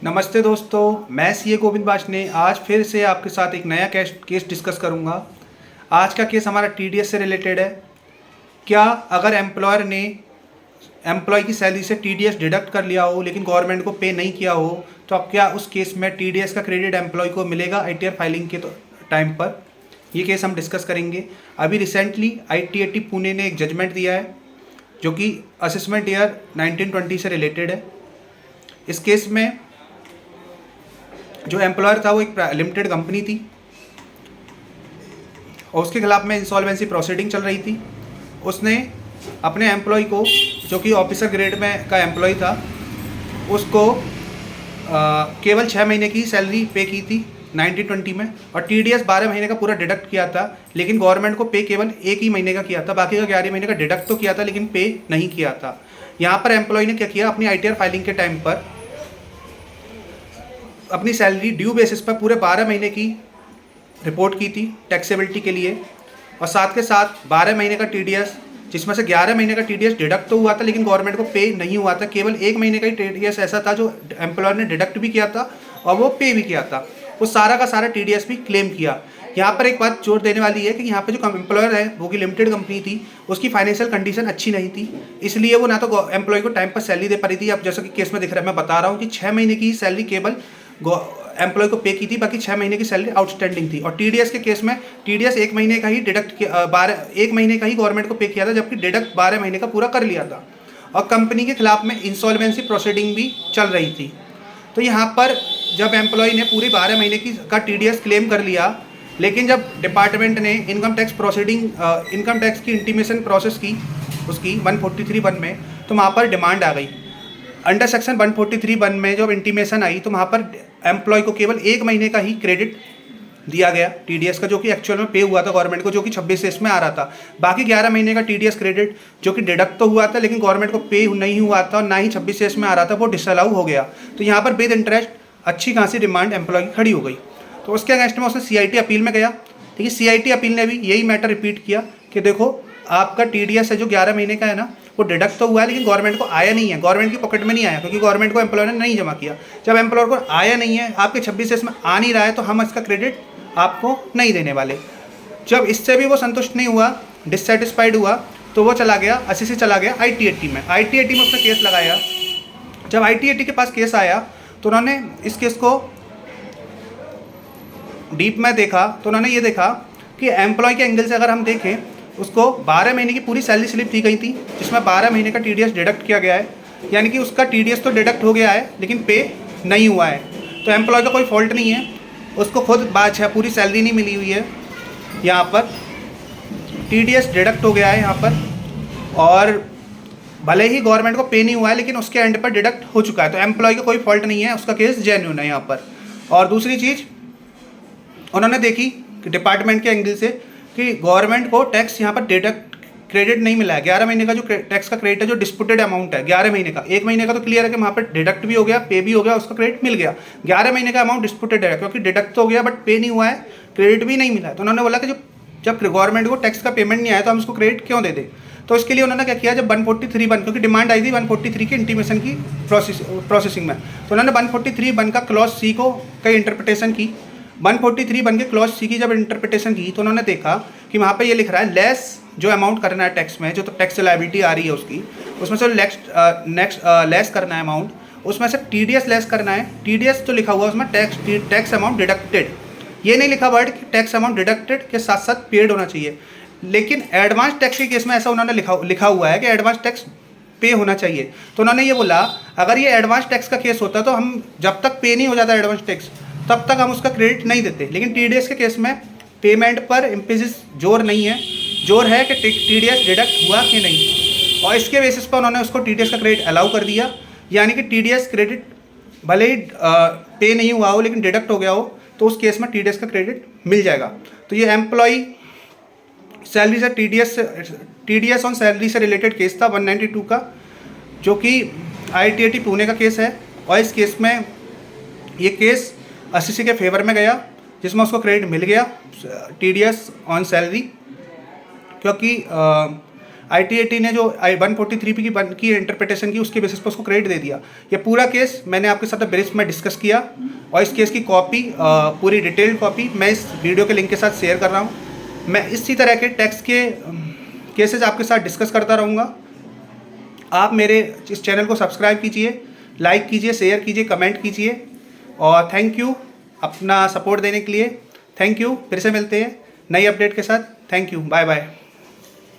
नमस्ते दोस्तों, मैं सीए गोविंद बाशने आज फिर से आपके साथ एक नया केस डिस्कस करूंगा। आज का केस हमारा टीडीएस से रिलेटेड है। क्या अगर एम्प्लॉयर ने एम्प्लॉय की सैलरी से टीडीएस डिडक्ट कर लिया हो लेकिन गवर्नमेंट को पे नहीं किया हो, तो अब क्या उस केस में टीडीएस का क्रेडिट एम्प्लॉय को मिलेगा आईटीआर फाइलिंग के टाइम पर? ये केस हम डिस्कस करेंगे। अभी रिसेंटली आईटीएटी पुणे ने एक जजमेंट दिया है जो कि असेसमेंट ईयर 1920 से रिलेटेड है। इस केस में जो एम्प्लॉयर था वो एक लिमिटेड कंपनी थी और उसके खिलाफ में इंसॉल्वेंसी प्रोसीडिंग चल रही थी। उसने अपने एम्प्लॉय को, जो कि ऑफिसर ग्रेड में का एम्प्लॉय था, उसको केवल 6 महीने की सैलरी पे की थी 1920 में, और टीडीएस 12 महीने का पूरा डिडक्ट किया था। लेकिन गवर्नमेंट को पे केवल 1 ही महीने का किया था, बाकी का 11 महीने का डिडक्ट तो किया था लेकिन पे नहीं किया था। यहाँ पर एम्प्लॉय ने क्या किया, अपनी आईटीआर फाइलिंग के टाइम पर अपनी सैलरी ड्यू बेसिस पर पूरे 12 महीने की रिपोर्ट की थी टैक्सेबिलिटी के लिए, और साथ के साथ 12 महीने का टीडीएस, जिसमें से 11 महीने का टीडीएस डिडक्ट तो हुआ था लेकिन गवर्नमेंट को पे नहीं हुआ था। केवल 1 महीने का ही टीडीएस ऐसा था जो एम्प्लॉयर ने डिडक्ट भी किया था और वो पे भी किया था। वो सारा का सारा टीडीएस भी क्लेम किया। यहाँ पर एक बात जोर देने वाली है कि यहाँ पे जो एम्प्लॉयर है वो की लिमिटेड कंपनी थी, उसकी फाइनेंशियल कंडीशन अच्छी नहीं थी, इसलिए वो ना तो एम्प्लॉय को टाइम पर सैलरी दे पा रही थी। अब जैसा कि केस में दिख रहा है, मैं बता रहा हूँ कि 6 महीने की सैलरी केवल एम्प्लॉय को पे की थी, बाकी 6 महीने की सैलरी आउटस्टैंडिंग थी। और टीडीएस के केस में टीडीएस 1 महीने का ही डिडक्ट किया, 1 महीने का ही गवर्नमेंट को पे किया था, जबकि डिडक्ट 12 महीने का पूरा कर लिया था। और कंपनी के खिलाफ में इंसॉल्वेंसी प्रोसीडिंग भी चल रही थी। तो यहाँ पर जब एम्प्लॉय ने पूरी 12 महीने का टीडीएस क्लेम कर लिया, लेकिन जब डिपार्टमेंट ने income tax proceeding, income tax की इंटीमेशन प्रोसेस की उसकी 143(1) में, तो वहाँ पर डिमांड आ गई। अंडर सेक्शन 143(1) में जब इंटीमेशन आई तो वहाँ पर एम्प्लॉय को केवल 1 महीने का ही क्रेडिट दिया गया टीडीएस का, जो कि एक्चुअल में पे हुआ था गवर्नमेंट को, जो कि 26 में आ रहा था। बाकी 11 महीने का टीडीएस क्रेडिट जो कि डिडक्ट तो हुआ था लेकिन गवर्नमेंट को पे नहीं हुआ था और ना ही 26 में आ रहा था, वो डिसअलाउ हो गया। तो यहाँ पर विद इंटरेस्ट अच्छी खासी डिमांड एम्प्लॉय की खड़ी हो गई। तो उसके अगेंस्ट में उसने सीआईटी अपील में गया। ठीक है, सीआईटी अपील ने भी यही मैटर रिपीट किया कि देखो, आपका टीडीएस है जो 11 महीने का है ना, वो डिडक्ट तो हुआ है लेकिन गवर्नमेंट को आया नहीं है, गवर्नमेंट की पॉकेट में नहीं आया, क्योंकि गवर्नमेंट को एम्प्लॉयर ने नहीं जमा किया। जब एम्प्लॉयर को आया नहीं है, आपके 26 में आ नहीं रहा है, तो हम इसका क्रेडिट आपको नहीं देने वाले। जब इससे भी वो संतुष्ट नहीं हुआ, डिससेटिस्फाइड हुआ, तो वो चला गया असीसी, चला गया आईटीएटी में। आईटीएटी में उसने केस लगाया। जब आईटीएटी के पास केस आया तो उन्होंने इस केस को डीप में देखा, तो उन्होंने ये देखा कि एम्प्लॉय के एंगल से अगर हम देखें, उसको 12 महीने की पूरी सैलरी स्लिप दी गई थी, जिसमें 12 महीने का टीडीएस डिडक्ट किया गया है। यानी कि उसका टीडीएस तो डिडक्ट हो गया है लेकिन पे नहीं हुआ है। तो एम्प्लॉय का कोई फॉल्ट नहीं है, उसको खुद बात है, पूरी सैलरी नहीं मिली हुई है। यहाँ पर टीडीएस डिडक्ट हो गया है यहाँ पर, और भले ही गवर्नमेंट को पे नहीं हुआ है लेकिन उसके एंड पर डिडक्ट हो चुका है। तो एम्प्लॉय का कोई फॉल्ट नहीं है, उसका केस जेन्युइन है यहाँ पर। और दूसरी चीज़ उन्होंने देखी कि डिपार्टमेंट के एंगल से कि गवर्नमेंट को टैक्स यहाँ पर डिडक्ट क्रेडिट नहीं मिला है। 11 महीने का जो टैक्स का क्रेडिट है, जो डिस्प्यूटेड अमाउंट है 11 महीने का, 1 महीने का तो क्लियर है कि वहाँ पर डिडक्ट भी हो गया, पे भी हो गया, उसका क्रेडिट मिल गया। 11 महीने का अमाउंट डिस्प्यूटेड है, क्योंकि डिडक्ट तो हो गया बट पे नहीं हुआ है, क्रेडिट भी नहीं मिला है। तो उन्होंने बोला कि जब गवर्नमेंट को टैक्स का पेमेंट नहीं आया तो हम उसको क्रेडिट क्यों दे दें। तो इसके लिए उन्होंने क्या किया, जब 143(1), क्योंकि डिमांड आई थी 143 की इंटीमेशन की प्रोसेसिंग में, तो उन्होंने 143(1) का क्लॉज सी को कई इंटरप्रिटेशन की। 143(1) के क्लॉज सी की जब इंटरप्रिटेशन की तो उन्होंने देखा कि वहाँ पे ये लिख रहा है, लेस जो अमाउंट करना है टैक्स में, जो तो टैक्स लायबिलिटी आ रही है उसकी, उसमें से लेस करना है अमाउंट, उसमें से टीडीएस लेस करना है। टीडीएस जो लिखा हुआ है उसमें टैक्स अमाउंट डिडक्टेड, ये नहीं लिखा वर्ड कि टैक्स अमाउंट डिडक्टेड के साथ साथ पेड होना चाहिए। लेकिन एडवांस टैक्स के केस में ऐसा उन्होंने लिखा हुआ है कि एडवांस टैक्स पे होना चाहिए। तो उन्होंने ये बोला, अगर ये एडवांस टैक्स का केस होता तो हम जब तक पे नहीं हो जाता एडवांस टैक्स, तब तक हम उसका क्रेडिट नहीं देते। लेकिन टीडीएस के केस में पेमेंट पर एम्फेसिस जोर नहीं है, जोर है कि टीडीएस डिडक्ट हुआ कि नहीं, और इसके बेसिस पर उन्होंने उसको टीडीएस का क्रेडिट अलाउ कर दिया। यानी कि टीडीएस क्रेडिट भले ही पे नहीं हुआ हो लेकिन डिडक्ट हो गया हो, तो उस केस में टीडीएस का क्रेडिट मिल जाएगा। तो ये एम्प्लॉय सैलरी से टीडीएस ऑन सैलरी से रिलेटेड केस था 192 का, जो कि आईटीएटी पुणे का केस है। और इस केस में ये केस असीसी के फेवर में गया, जिसमें उसको क्रेडिट मिल गया टीडीएस ऑन सैलरी, क्योंकि ITAT ने जो 143 की इंटरप्रिटेशन की उसके बेसिस पर उसको क्रेडिट दे दिया। ये पूरा केस मैंने आपके साथ ब्रीफ में डिस्कस किया और इस केस की कॉपी, पूरी डिटेल्ड कॉपी मैं इस वीडियो के लिंक के साथ शेयर कर रहा हूँ। मैं इसी तरह के टैक्स के केसेस आपके साथ डिस्कस करता रहूँगा। आप मेरे इस चैनल को सब्सक्राइब कीजिए, लाइक कीजिए, शेयर कीजिए, कमेंट कीजिए और थैंक यू अपना सपोर्ट देने के लिए। Thank you. फिर से मिलते हैं नई अपडेट के साथ। Thank you. Bye bye.